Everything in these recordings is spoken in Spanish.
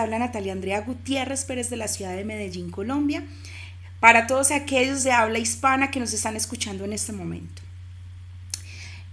Habla Natalia Andrea Gutiérrez Pérez de la ciudad de Medellín, Colombia, para todos aquellos de habla hispana que nos están escuchando en este momento.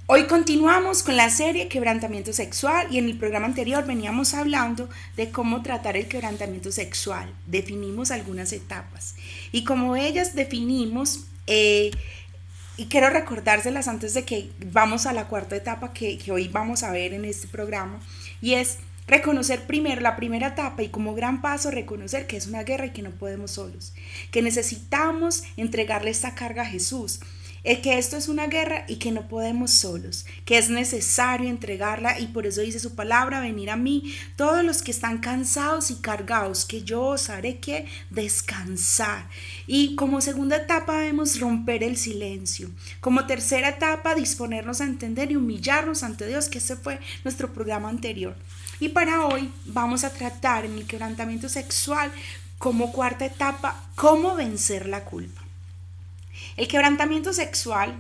Hoy continuamos con la serie Quebrantamiento Sexual y en el programa anterior veníamos hablando de cómo tratar el quebrantamiento sexual. Definimos algunas etapas y como ellas definimos, y quiero recordárselas antes de que vamos a la cuarta etapa que hoy vamos a ver en este programa, y es reconocer primero la primera etapa y como gran paso reconocer que es una guerra y que no podemos solos, que necesitamos entregarle esta carga a Jesús, que esto es una guerra y que no podemos solos, que es necesario entregarla y por eso dice su palabra, venir a mí todos los que están cansados y cargados, que yo os haré que descansar. Y como segunda etapa vemos romper el silencio, como tercera etapa disponernos a entender y humillarnos ante Dios, que ese fue nuestro programa anterior. Y para hoy vamos a tratar en el quebrantamiento sexual como cuarta etapa cómo vencer la culpa. El quebrantamiento sexual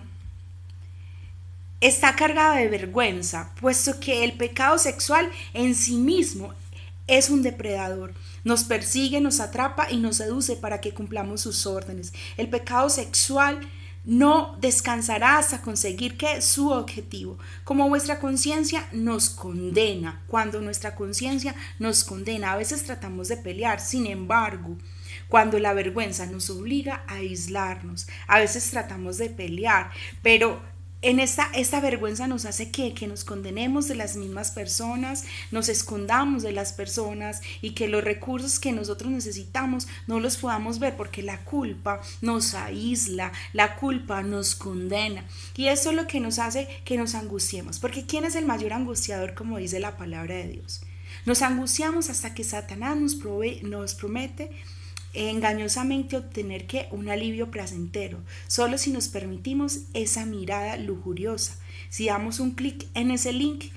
está cargado de vergüenza, puesto que el pecado sexual en sí mismo es un depredador. Nos persigue, nos atrapa y nos seduce para que cumplamos sus órdenes. El pecado sexual no descansará hasta conseguir que su objetivo, como vuestra conciencia nos condena. Cuando nuestra conciencia nos condena, a veces tratamos de pelear, sin embargo, cuando la vergüenza nos obliga a aislarnos, a veces tratamos de pelear, pero en esta vergüenza nos hace que nos condenemos de las mismas personas, nos escondamos de las personas y que los recursos que nosotros necesitamos no los podamos ver porque la culpa nos aísla, la culpa nos condena. Y eso es lo que nos hace que nos angustiemos, porque ¿quién es el mayor angustiador, como dice la palabra de Dios? Nos angustiamos hasta que Satanás nos promete engañosamente obtener que un alivio placentero, solo si nos permitimos esa mirada lujuriosa, si damos un clic en ese link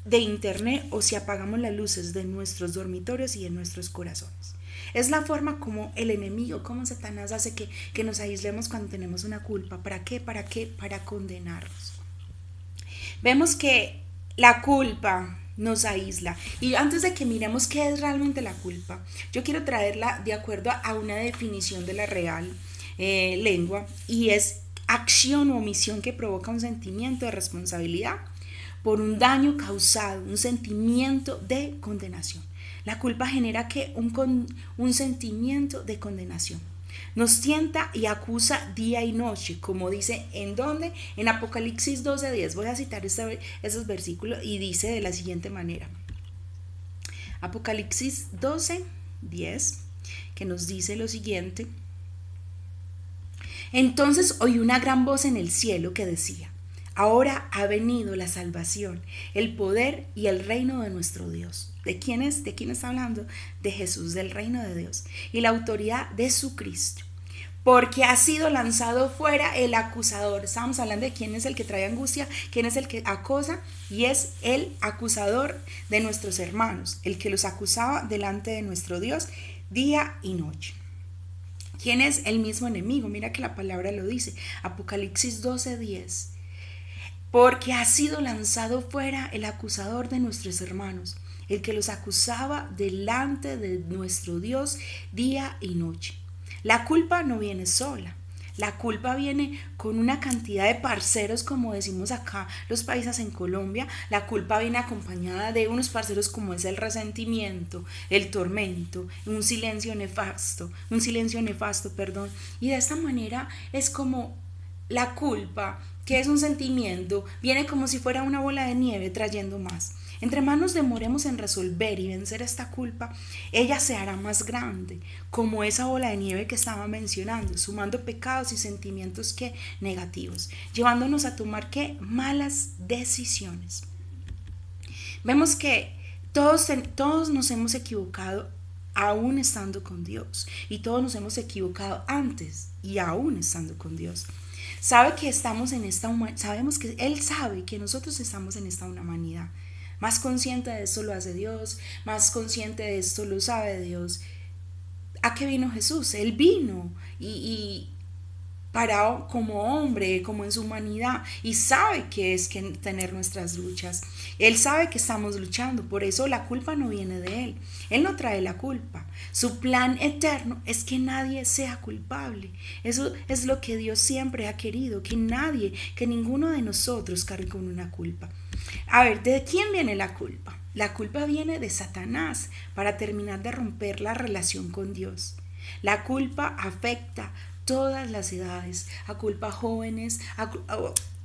de internet o si apagamos las luces de nuestros dormitorios y de nuestros corazones. Es la forma como el enemigo, como Satanás hace que nos aislemos cuando tenemos una culpa. ¿Para qué? ¿Para qué? Para condenarnos. Vemos que la culpa nos aísla. Y antes de que miremos qué es realmente la culpa, yo quiero traerla de acuerdo a una definición de la Real Lengua, y es acción o omisión que provoca un sentimiento de responsabilidad por un daño causado, un sentimiento de condenación. La culpa genera que un sentimiento de condenación. Nos tienta y acusa día y noche, como dice, ¿en dónde? En Apocalipsis 12:10. Voy a citar esos versículos y dice de la siguiente manera. Apocalipsis 12:10, que nos dice lo siguiente. Entonces oí una gran voz en el cielo que decía, ahora ha venido la salvación, el poder y el reino de nuestro Dios. ¿De quién es? ¿De quién está hablando? De Jesús, del reino de Dios. Y la autoridad de su Cristo. Porque ha sido lanzado fuera el acusador. Estamos hablando de quién es el que trae angustia, quién es el que acosa, y es el acusador de nuestros hermanos, el que los acusaba delante de nuestro Dios día y noche. ¿Quién es el mismo enemigo? Mira que la palabra lo dice. Apocalipsis 12:10. Porque ha sido lanzado fuera el acusador de nuestros hermanos, el que los acusaba delante de nuestro Dios día y noche. La culpa no viene sola. La culpa viene con una cantidad de parceros, como decimos acá los paisas en Colombia. La culpa viene acompañada de unos parceros como es el resentimiento, el tormento, un silencio nefasto, perdón. Y de esta manera es como la culpa, que es un sentimiento, viene como si fuera una bola de nieve trayendo más. Entre más nos demoremos en resolver y vencer esta culpa, ella se hará más grande, como esa bola de nieve que estaba mencionando, sumando pecados y sentimientos que negativos, llevándonos a tomar ¿qué? Malas decisiones. Vemos que todos nos hemos equivocado aún estando con Dios, y todos nos hemos equivocado antes y aún estando con Dios. Sabemos que Él sabe que nosotros estamos en esta humanidad. Más consciente de esto lo hace Dios, más consciente de esto lo sabe Dios. ¿A qué vino Jesús? Él vino y parado como hombre, como en su humanidad, y sabe que es que tener nuestras luchas. Él sabe que estamos luchando, por eso la culpa no viene de él. Él no trae la culpa. Su plan eterno es que nadie sea culpable. Eso es lo que Dios siempre ha querido, que nadie, que ninguno de nosotros cargue con una culpa. A ver, ¿de quién viene la culpa? La culpa viene de Satanás para terminar de romper la relación con Dios. La culpa afecta todas las edades, a culpa jóvenes,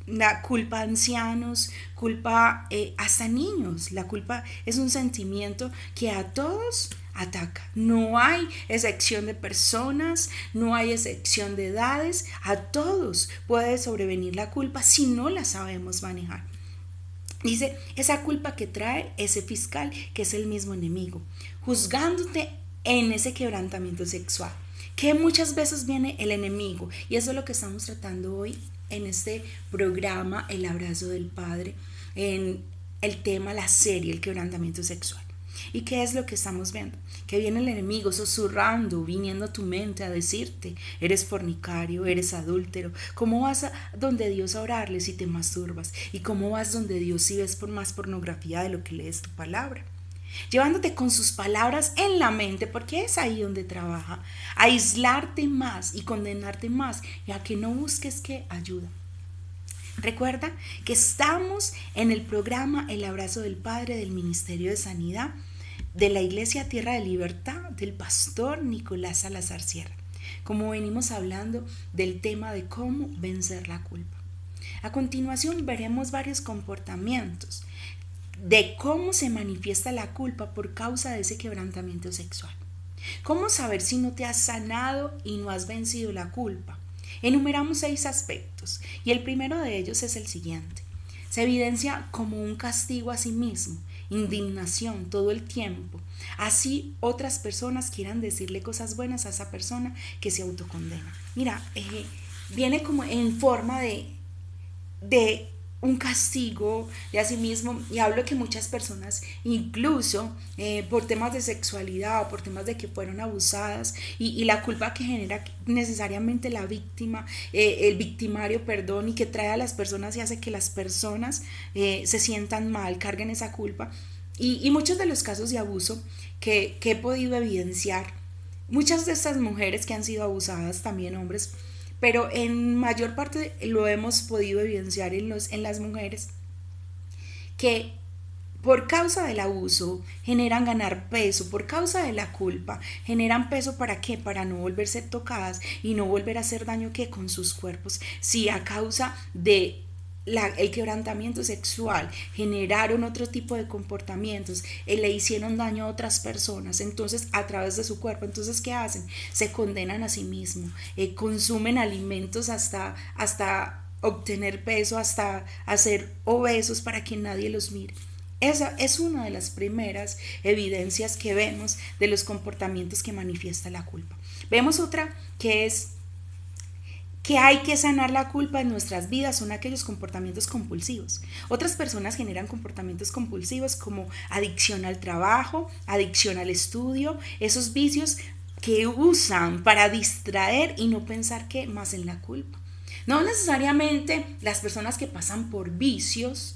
la culpa a ancianos, culpa hasta niños. La culpa es un sentimiento que a todos ataca. No hay excepción de personas, no hay excepción de edades, a todos puede sobrevenir la culpa si no la sabemos manejar. Dice, esa culpa que trae ese fiscal, que es el mismo enemigo, juzgándote en ese quebrantamiento sexual, que muchas veces viene el enemigo, y eso es lo que estamos tratando hoy en este programa, El Abrazo del Padre, en el tema, la serie, el quebrantamiento sexual. ¿Y qué es lo que estamos viendo? Que viene el enemigo susurrando, viniendo a tu mente a decirte, eres fornicario, eres adúltero. ¿Cómo vas a donde Dios a orarle si te masturbas? ¿Y cómo vas donde Dios si ves por más pornografía de lo que lees tu palabra? Llevándote con sus palabras en la mente, porque es ahí donde trabaja, a aislarte más y condenarte más, y a que no busques que ayuda. Recuerda que estamos en el programa El Abrazo del Padre del Ministerio de Sanidad de la Iglesia Tierra de Libertad del pastor Nicolás Salazar Sierra, como venimos hablando del tema de cómo vencer la culpa. A continuación veremos varios comportamientos de cómo se manifiesta la culpa por causa de ese quebrantamiento sexual. ¿Cómo saber si no te has sanado y no has vencido la culpa? Enumeramos 6 aspectos y el primero de ellos es el siguiente. Se evidencia como un castigo a sí mismo, indignación todo el tiempo. Así otras personas quieran decirle cosas buenas a esa persona que se autocondena. Mira, viene como en forma de un castigo de a sí mismo, y hablo que muchas personas incluso por temas de sexualidad o por temas de que fueron abusadas y la culpa que genera necesariamente la víctima, el victimario, perdón, y que trae a las personas y hace que las personas se sientan mal, carguen esa culpa, y muchos de los casos de abuso que he podido evidenciar, muchas de estas mujeres que han sido abusadas, también hombres, pero en mayor parte lo hemos podido evidenciar en las mujeres, que por causa del abuso generan ganar peso, por causa de la culpa generan peso. ¿Para qué? Para no volverse tocadas y no volver a hacer daño que con sus cuerpos. Si a causa de el quebrantamiento sexual generaron otro tipo de comportamientos, le hicieron daño a otras personas, entonces a través de su cuerpo, entonces ¿qué hacen? Se condenan a sí mismos, consumen alimentos hasta obtener peso, hasta hacer obesos para que nadie los mire. Esa es una de las primeras evidencias que vemos de los comportamientos que manifiesta la culpa. Vemos otra que es que hay que sanar la culpa en nuestras vidas, son aquellos comportamientos compulsivos. Otras personas generan comportamientos compulsivos como adicción al trabajo, adicción al estudio, esos vicios que usan para distraer y no pensar que más en la culpa. No necesariamente las personas que pasan por vicios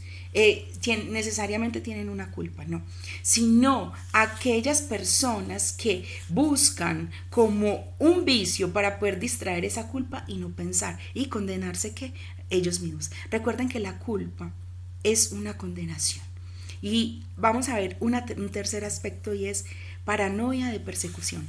necesariamente tienen una culpa, no, sino aquellas personas que buscan como un vicio para poder distraer esa culpa y no pensar y condenarse que ellos mismos. Recuerden que la culpa es una condenación. Y vamos a ver un tercer aspecto, y es paranoia de persecución,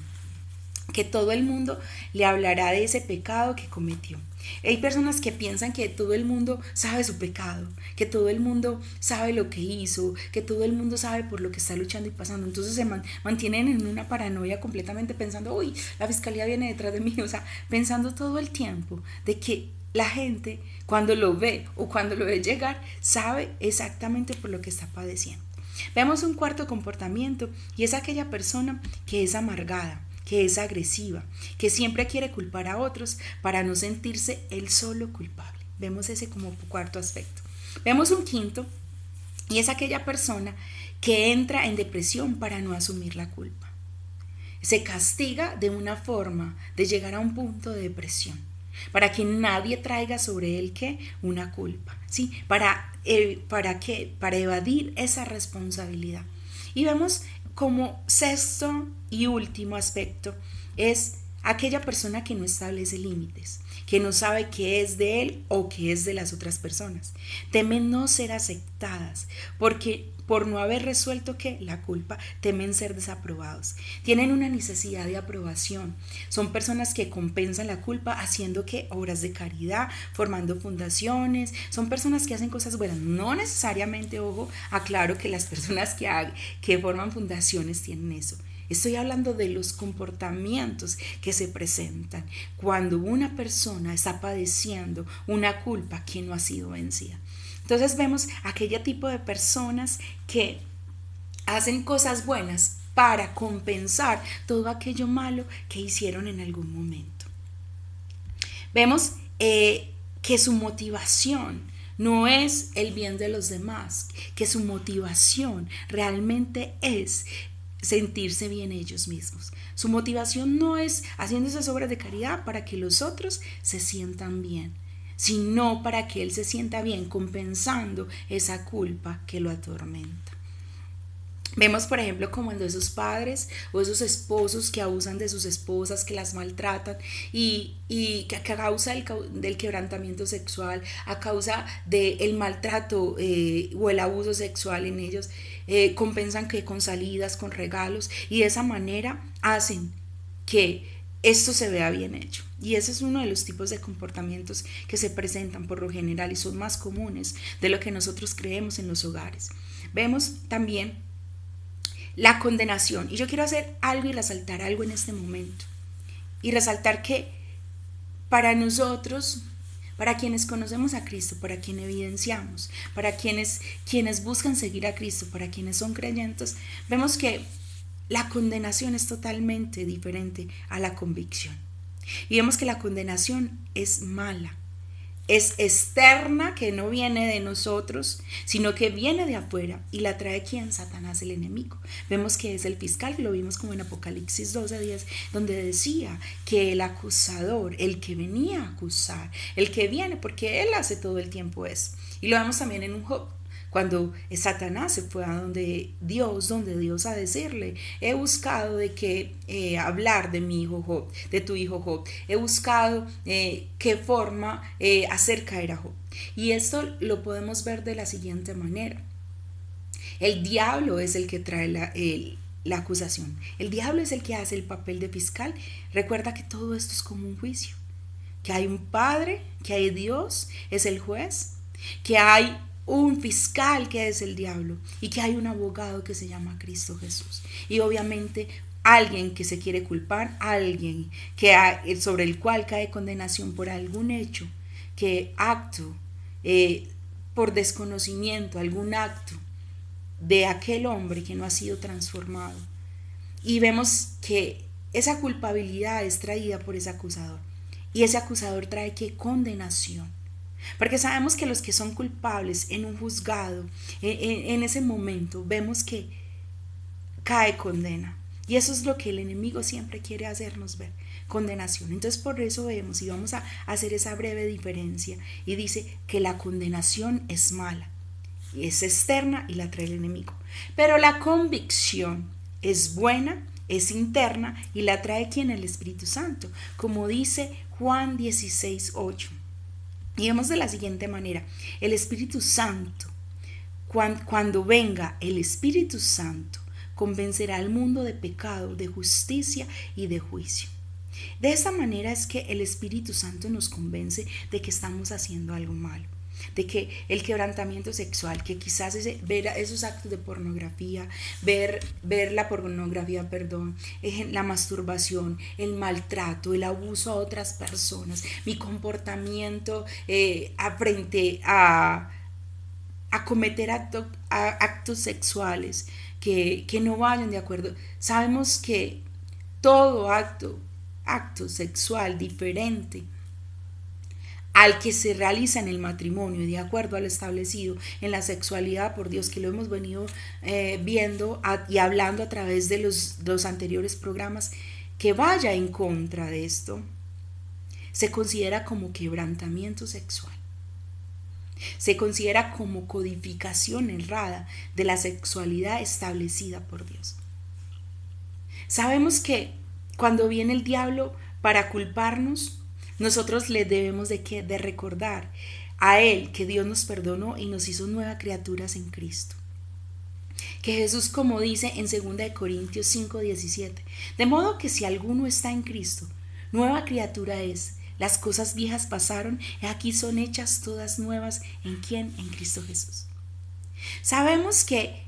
que todo el mundo le hablará de ese pecado que cometió. Hay personas que piensan que todo el mundo sabe su pecado, que todo el mundo sabe lo que hizo, que todo el mundo sabe por lo que está luchando y pasando. Entonces se mantienen en una paranoia completamente pensando, uy, la fiscalía viene detrás de mí, o sea, pensando todo el tiempo de que la gente cuando lo ve o cuando lo ve llegar sabe exactamente por lo que está padeciendo. Veamos un cuarto comportamiento, y es aquella persona que es amargada, que es agresiva, que siempre quiere culpar a otros para no sentirse él solo culpable. Vemos ese como cuarto aspecto. Vemos un quinto, y es aquella persona que entra en depresión para no asumir la culpa. Se castiga de una forma de llegar a un punto de depresión. para que nadie traiga sobre él ¿qué? Una culpa, ¿sí? ¿Para qué? Para evadir esa responsabilidad. Y vemos como sexto y último aspecto es aquella persona que no establece límites, que no sabe qué es de él o qué es de las otras personas. Temen no ser aceptadas porque por no haber resuelto que la culpa, temen ser desaprobados. Tienen una necesidad de aprobación. Son personas que compensan la culpa haciendo que obras de caridad, formando fundaciones. Son personas que hacen cosas buenas. No necesariamente, ojo, aclaro que las personas que forman fundaciones tienen eso. Estoy hablando de los comportamientos que se presentan cuando una persona está padeciendo una culpa que no ha sido vencida. Entonces vemos aquel tipo de personas que hacen cosas buenas para compensar todo aquello malo que hicieron en algún momento. Vemos que su motivación no es el bien de los demás, que su motivación realmente es sentirse bien ellos mismos. Su motivación no es haciendo esas obras de caridad para que los otros se sientan bien, sino para que él se sienta bien, compensando esa culpa que lo atormenta. Vemos, por ejemplo, como cuando esos padres o esos esposos que abusan de sus esposas, que las maltratan y que a causa del quebrantamiento sexual, a causa del maltrato o el abuso sexual en ellos, compensan que con salidas, con regalos, y de esa manera hacen que esto se vea bien hecho. Y ese es uno de los tipos de comportamientos que se presentan por lo general y son más comunes de lo que nosotros creemos en los hogares. Vemos también la condenación. Y yo quiero hacer algo y resaltar algo en este momento. Y resaltar que para nosotros, para quienes conocemos a Cristo, para quienes evidenciamos, para quienes buscan seguir a Cristo, para quienes son creyentes, vemos que la condenación es totalmente diferente a la convicción. Y vemos que la condenación es mala. Es externa, que no viene de nosotros, sino que viene de afuera y la trae quien, Satanás, el enemigo. Vemos que es el fiscal, lo vimos como en Apocalipsis 12:10, donde decía que el acusador, el que venía a acusar, el que viene, porque él hace todo el tiempo eso. Y lo vemos también en un Job, cuando Satanás se fue a donde Dios a decirle, he buscado de qué hablar de mi hijo Job, de tu hijo Job, he buscado qué forma hacer caer a Job. Y esto lo podemos ver de la siguiente manera. El diablo es el que trae la acusación. El diablo es el que hace el papel de fiscal. Recuerda que todo esto es como un juicio, que hay un padre, que hay Dios, es el juez, que hay un fiscal que es el diablo y que hay un abogado que se llama Cristo Jesús. Y obviamente alguien que se quiere culpar, alguien sobre el cual cae condenación por algún hecho, por desconocimiento, algún acto de aquel hombre que no ha sido transformado. Y vemos que esa culpabilidad es traída por ese acusador. Y ese acusador trae ¿qué? Condenación. Porque sabemos que los que son culpables en un juzgado, en ese momento, vemos que cae condena. Y eso es lo que el enemigo siempre quiere hacernos ver, condenación. Entonces por eso vemos y vamos a hacer esa breve diferencia. Y dice que la condenación es mala, y es externa y la trae el enemigo. Pero la convicción es buena, es interna y la trae quien, el Espíritu Santo, como dice Juan 16:8. Y vemos de la siguiente manera, el Espíritu Santo, cuando venga el Espíritu Santo, convencerá al mundo de pecado, de justicia y de juicio. De esta manera es que el Espíritu Santo nos convence de que estamos haciendo algo malo, de que el quebrantamiento sexual, que quizás ver esos actos de pornografía, ver la pornografía, la masturbación, el maltrato, el abuso a otras personas, mi comportamiento frente a cometer actos sexuales que no vayan de acuerdo. Sabemos que todo acto sexual diferente al que se realiza en el matrimonio y de acuerdo a lo establecido en la sexualidad por Dios, que lo hemos venido viendo y hablando a través de los anteriores programas, que vaya en contra de esto, se considera como quebrantamiento sexual. Se considera como codificación errada de la sexualidad establecida por Dios. Sabemos que cuando viene el diablo para culparnos, nosotros le debemos de recordar a Él que Dios nos perdonó y nos hizo nuevas criaturas en Cristo. Que Jesús, como dice en 2 Corintios 5:17, de modo que si alguno está en Cristo, nueva criatura es. Las cosas viejas pasaron y aquí son hechas todas nuevas. ¿En quién? En Cristo Jesús. Sabemos que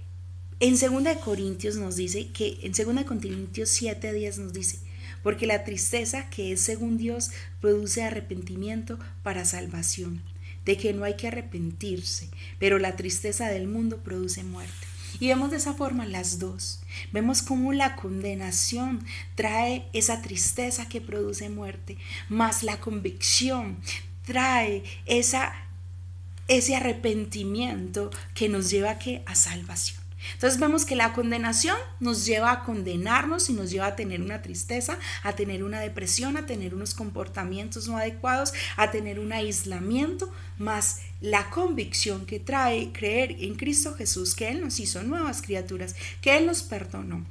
en 2 Corintios nos dice, que en 2 Corintios 7:10 nos dice, porque la tristeza que es según Dios produce arrepentimiento para salvación, de que no hay que arrepentirse, pero la tristeza del mundo produce muerte. Y vemos de esa forma las dos. Vemos cómo la condenación trae esa tristeza que produce muerte, más la convicción trae ese arrepentimiento que nos lleva a salvación. Entonces vemos que la condenación nos lleva a condenarnos y nos lleva a tener una tristeza, a tener una depresión, a tener unos comportamientos no adecuados, a tener un aislamiento, más la convicción que trae creer en Cristo Jesús, que Él nos hizo nuevas criaturas, que Él nos perdonó,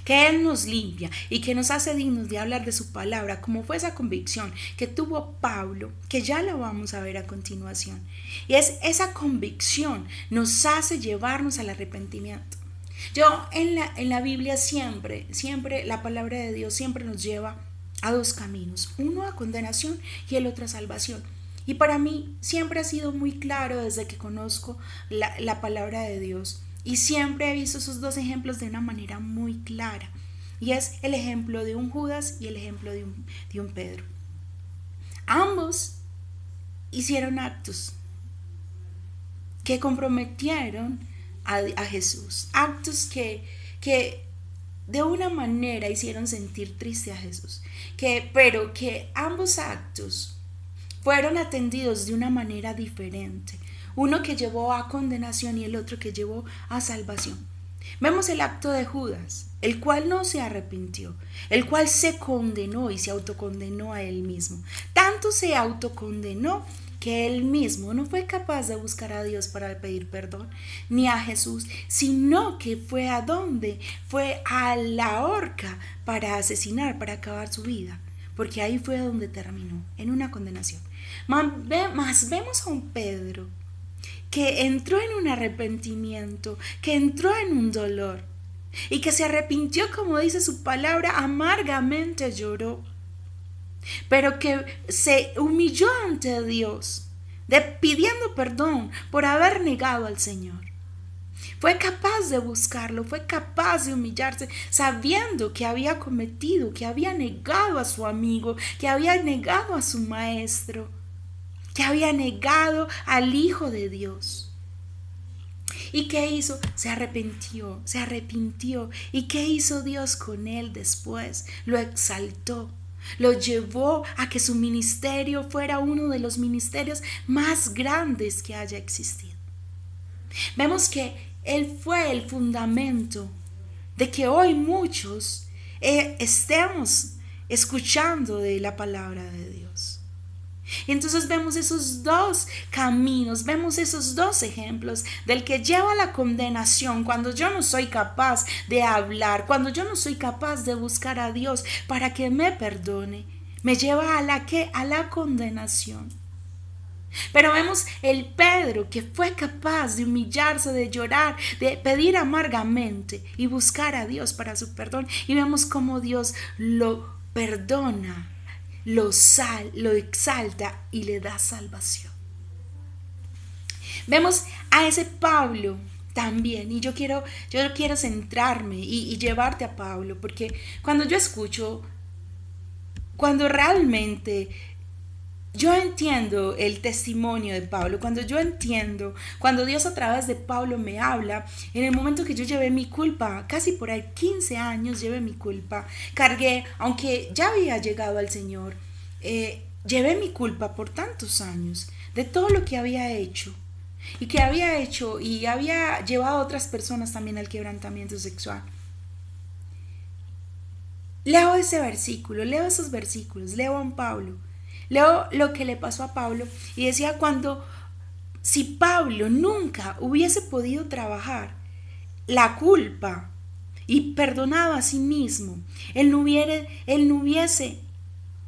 que Él nos limpia y que nos hace dignos de hablar de su palabra, como fue esa convicción que tuvo Pablo, que ya la vamos a ver a continuación. Y esa convicción nos hace llevarnos al arrepentimiento. Yo en la Biblia siempre la palabra de Dios siempre nos lleva a dos caminos, uno a condenación y el otro a salvación. Y para mí siempre ha sido muy claro desde que conozco la palabra de Dios. Y siempre he visto esos dos ejemplos de una manera muy clara. Y es el ejemplo de un Judas y el ejemplo de un Pedro. Ambos hicieron actos que comprometieron a Jesús. Actos que de una manera hicieron sentir triste a Jesús. Pero que ambos actos fueron atendidos de una manera diferente. Uno que llevó a condenación y el otro que llevó a salvación. Vemos el acto de Judas, el cual no se arrepintió, el cual se condenó y se autocondenó a él mismo. Tanto se autocondenó que él mismo no fue capaz de buscar a Dios para pedir perdón, ni a Jesús, sino que fue ¿a dónde? Fue a la horca para asesinar, para acabar su vida, porque ahí fue donde terminó, en una condenación. Más vemos a un Pedro que entró en un arrepentimiento, que entró en un dolor y que se arrepintió, como dice su palabra, amargamente lloró, pero que se humilló ante Dios, pidiendo perdón por haber negado al Señor. Fue capaz de buscarlo, fue capaz de humillarse, sabiendo que había cometido, que había negado a su amigo, que había negado a su maestro, que había negado al Hijo de Dios. ¿Y qué hizo? Se arrepintió. ¿Y qué hizo Dios con él después? Lo exaltó, lo llevó a que su ministerio fuera uno de los ministerios más grandes que haya existido. Vemos que él fue el fundamento de que hoy muchos estemos escuchando de la palabra de Dios. Y entonces vemos esos dos caminos, vemos esos dos ejemplos del que lleva la condenación cuando yo no soy capaz de hablar, cuando yo no soy capaz de buscar a Dios para que me perdone, me lleva a la condenación. Pero vemos el Pedro que fue capaz de humillarse, de llorar, de pedir amargamente y buscar a Dios para su perdón. Y vemos cómo Dios lo perdona, lo exalta y le da salvación. Vemos a ese Pablo también, y yo quiero centrarme y llevarte a Pablo, porque cuando realmente yo entiendo el testimonio de Pablo, cuando Dios a través de Pablo me habla, en el momento que yo llevé mi culpa, casi por ahí 15 años llevé mi culpa, cargué, aunque ya había llegado al Señor, llevé mi culpa por tantos años de todo lo que había hecho y había llevado a otras personas también al quebrantamiento sexual. Leo esos versículos, leo a Pablo Leo lo que le pasó a Pablo y decía si Pablo nunca hubiese podido trabajar la culpa y perdonado a sí mismo, él no hubiese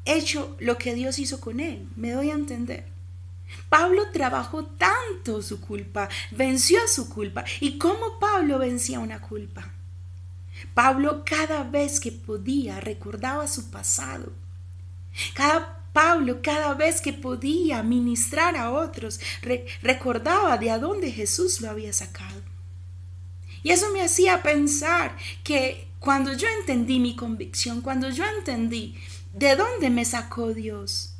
hecho lo que Dios hizo con él. ¿Me doy a entender? Pablo trabajó tanto su culpa, venció su culpa. ¿Y cómo Pablo vencía una culpa? Pablo cada vez que podía recordaba su pasado. Pablo cada vez que podía ministrar a otros recordaba de a dónde Jesús lo había sacado. Y eso me hacía pensar que cuando yo entendí mi convicción, cuando yo entendí de dónde me sacó Dios,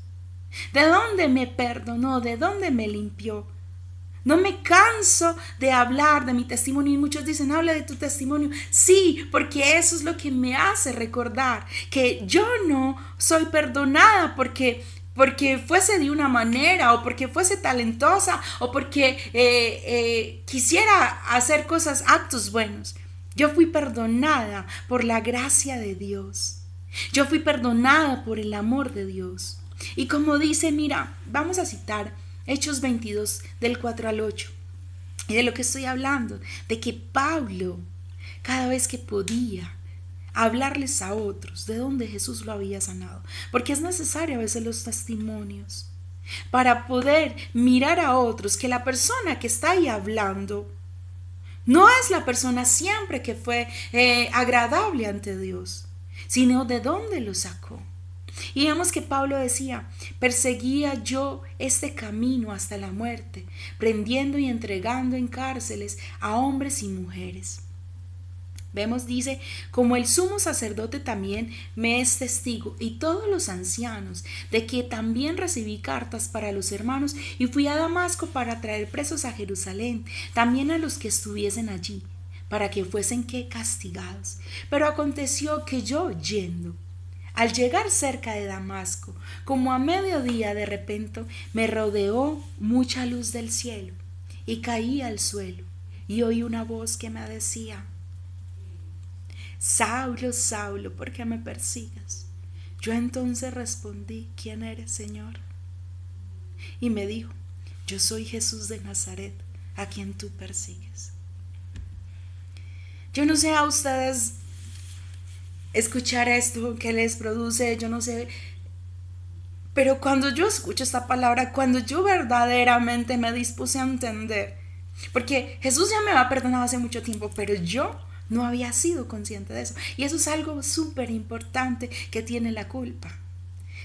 de dónde me perdonó, de dónde me limpió, no me canso de hablar de mi testimonio. Y muchos dicen, habla de tu testimonio. Sí, porque eso es lo que me hace recordar que yo no soy perdonada porque fuese de una manera, o porque fuese talentosa, o porque quisiera hacer actos buenos. Yo fui perdonada por la gracia de Dios. Yo fui perdonada por el amor de Dios. Y como dice, mira, vamos a citar Hechos 22 del 4 al 8. Y de lo que estoy hablando, de que Pablo, cada vez que podía, hablarles a otros de dónde Jesús lo había sanado, porque es necesario a veces los testimonios para poder mirar a otros que la persona que está ahí hablando no es la persona siempre que fue agradable ante Dios, sino de dónde lo sacó. Y vemos que Pablo decía, perseguía yo este camino hasta la muerte, prendiendo y entregando en cárceles a hombres y mujeres. Vemos, dice, como el sumo sacerdote también me es testigo, y todos los ancianos, de que también recibí cartas para los hermanos, y fui a Damasco para traer presos a Jerusalén, también a los que estuviesen allí, para que fuesen castigados. Pero aconteció que yo yendo, al llegar cerca de Damasco, como a mediodía de repente, me rodeó mucha luz del cielo, y caí al suelo, y oí una voz que me decía, Saulo, Saulo, ¿por qué me persigues? Yo entonces respondí, ¿quién eres, Señor? Y me dijo, yo soy Jesús de Nazaret, a quien tú persigues. Yo no sé a ustedes escuchar esto que les produce, yo no sé, pero cuando yo escucho esta palabra, cuando yo verdaderamente me dispuse a entender, porque Jesús ya me había perdonado hace mucho tiempo, pero yo no había sido consciente de eso. Y eso es algo súper importante que tiene la culpa.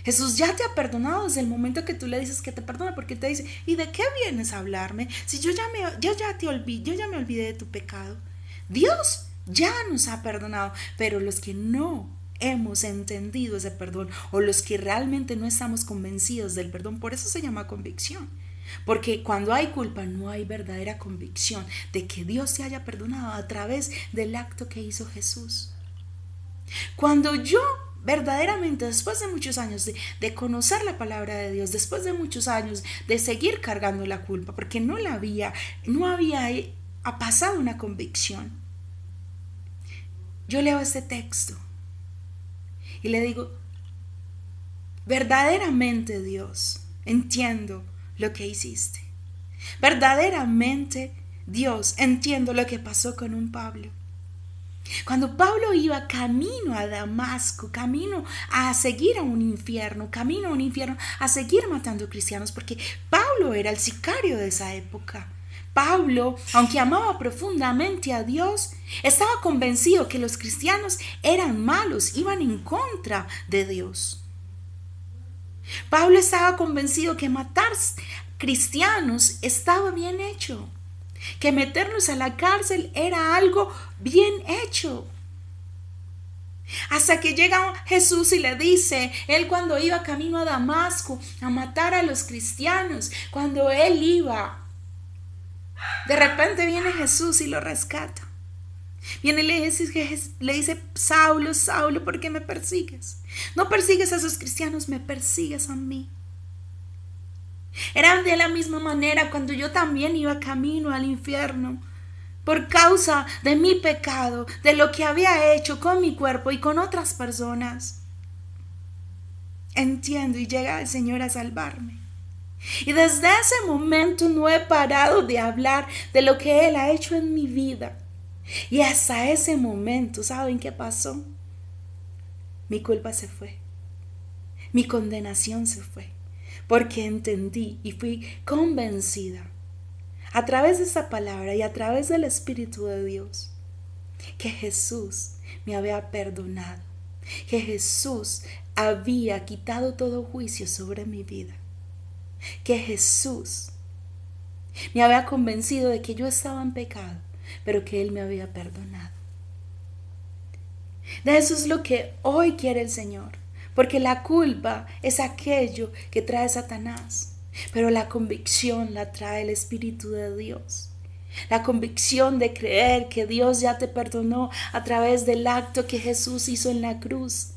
Jesús ya te ha perdonado desde el momento que tú le dices que te perdona, porque te dice, ¿y de qué vienes a hablarme? Si yo ya me olvidé de tu pecado. Dios ya nos ha perdonado, pero los que no hemos entendido ese perdón, o los que realmente no estamos convencidos del perdón, por eso se llama convicción. Porque cuando hay culpa no hay verdadera convicción de que Dios te haya perdonado a través del acto que hizo Jesús. Cuando yo verdaderamente, después de muchos años de conocer la palabra de Dios, después de muchos años de seguir cargando la culpa, porque no había pasado una convicción, yo leo este texto y le digo, verdaderamente Dios, entiendo lo que hiciste. Verdaderamente, Dios, entiendo lo que pasó con un Pablo. Cuando Pablo iba camino a Damasco, camino a seguir a un infierno, a seguir matando cristianos, porque Pablo era el sicario de esa época. Pablo, aunque amaba profundamente a Dios, estaba convencido que los cristianos eran malos, iban en contra de Dios. Pablo estaba convencido que matar cristianos estaba bien hecho, que meterlos a la cárcel era algo bien hecho. Hasta que llega Jesús y le dice, él cuando iba camino a Damasco a matar a los cristianos, cuando él iba, de repente viene Jesús y lo rescata. Viene y le dice, Saulo, Saulo, ¿por qué me persigues? No persigues a esos cristianos, me persigues a mí. Era de la misma manera cuando yo también iba camino al infierno, por causa de mi pecado, de lo que había hecho con mi cuerpo y con otras personas. entiendo y llega el Señor a salvarme. Y desde ese momento no he parado de hablar de lo que Él ha hecho en mi vida. Y hasta ese momento, ¿saben qué pasó? Mi culpa se fue. Mi condenación se fue. Porque entendí y fui convencida a través de esa palabra y a través del Espíritu de Dios que Jesús me había perdonado, que Jesús había quitado todo juicio sobre mi vida, que Jesús me había convencido de que yo estaba en pecado, pero que Él me había perdonado. De eso es lo que hoy quiere el Señor, porque la culpa es aquello que trae Satanás, pero la convicción la trae el Espíritu de Dios. La convicción de creer que Dios ya te perdonó a través del acto que Jesús hizo en la cruz,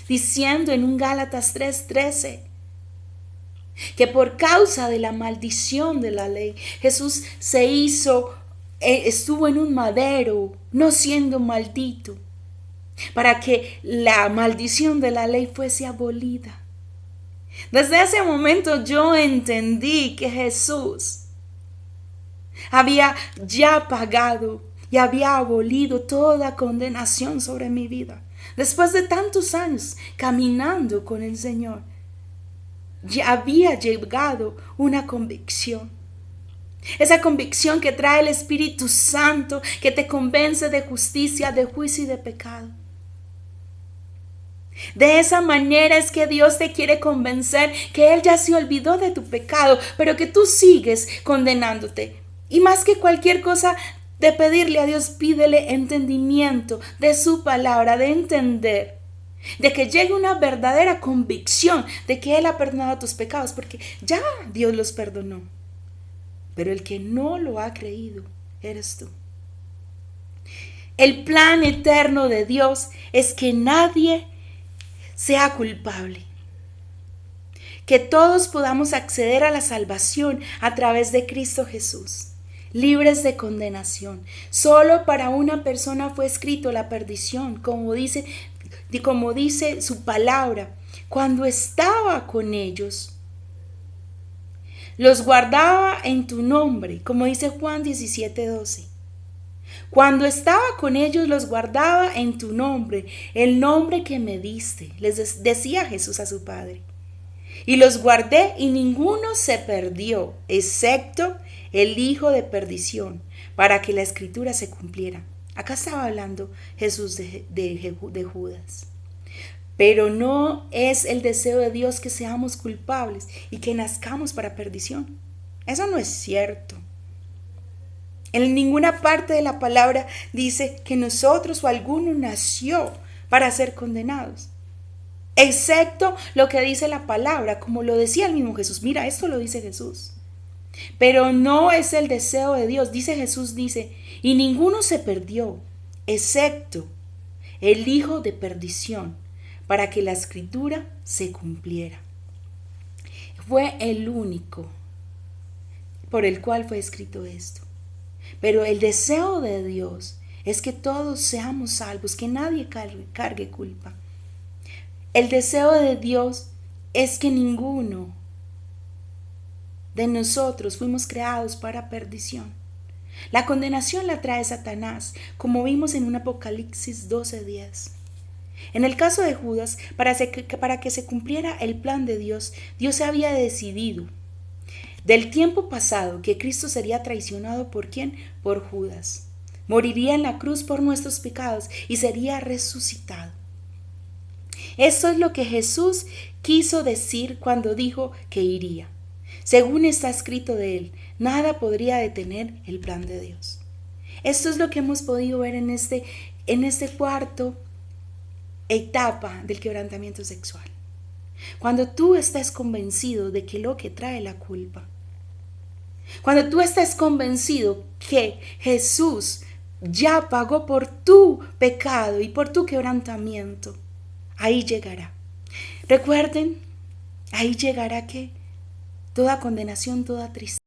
diciendo en un Gálatas 3:13 que por causa de la maldición de la ley, Jesús estuvo en un madero, no siendo maldito, para que la maldición de la ley fuese abolida. Desde ese momento yo entendí que Jesús había ya pagado y había abolido toda condenación sobre mi vida. Después de tantos años caminando con el Señor, ya había llegado una convicción. Esa convicción que trae el Espíritu Santo, que te convence de justicia, de juicio y de pecado. De esa manera es que Dios te quiere convencer que Él ya se olvidó de tu pecado, pero que tú sigues condenándote. Y más que cualquier cosa, de pedirle a Dios, pídele entendimiento de su palabra, de entender, de que llegue una verdadera convicción de que Él ha perdonado tus pecados, porque ya Dios los perdonó. Pero el que no lo ha creído, eres tú. El plan eterno de Dios es que nadie sea culpable, que todos podamos acceder a la salvación a través de Cristo Jesús, libres de condenación. Solo para una persona fue escrito la perdición, como dice su palabra. Cuando estaba con ellos, los guardaba en tu nombre, como dice Juan 17:12. Cuando estaba con ellos los guardaba en tu nombre, el nombre que me diste, les decía Jesús a su Padre. Y los guardé y ninguno se perdió, excepto el hijo de perdición, para que la escritura se cumpliera. Acá estaba hablando Jesús de Judas. Pero no es el deseo de Dios que seamos culpables y que nazcamos para perdición. Eso no es cierto. En ninguna parte de la palabra dice que nosotros o alguno nació para ser condenados. Excepto lo que dice la palabra, como lo decía el mismo Jesús. Mira, esto lo dice Jesús. Pero no es el deseo de Dios. Jesús dice, y ninguno se perdió, excepto el hijo de perdición, para que la escritura se cumpliera. Fue el único por el cual fue escrito esto. Pero el deseo de Dios es que todos seamos salvos, que nadie cargue culpa. El deseo de Dios es que ninguno de nosotros fuimos creados para perdición. La condenación la trae Satanás, como vimos en un Apocalipsis 12:10. En el caso de Judas, para que se cumpliera el plan de Dios, Dios había decidido del tiempo pasado que Cristo sería traicionado ¿por quién? Por Judas. Moriría en la cruz por nuestros pecados y sería resucitado. Esto es lo que Jesús quiso decir cuando dijo que iría. Según está escrito de él, nada podría detener el plan de Dios. Esto es lo que hemos podido ver en este cuarto etapa del quebrantamiento sexual. Cuando tú estás convencido de que lo que trae la culpa, cuando tú estás convencido que Jesús ya pagó por tu pecado y por tu quebrantamiento, ahí llegará. Recuerden, ahí llegará que toda condenación, toda tristeza.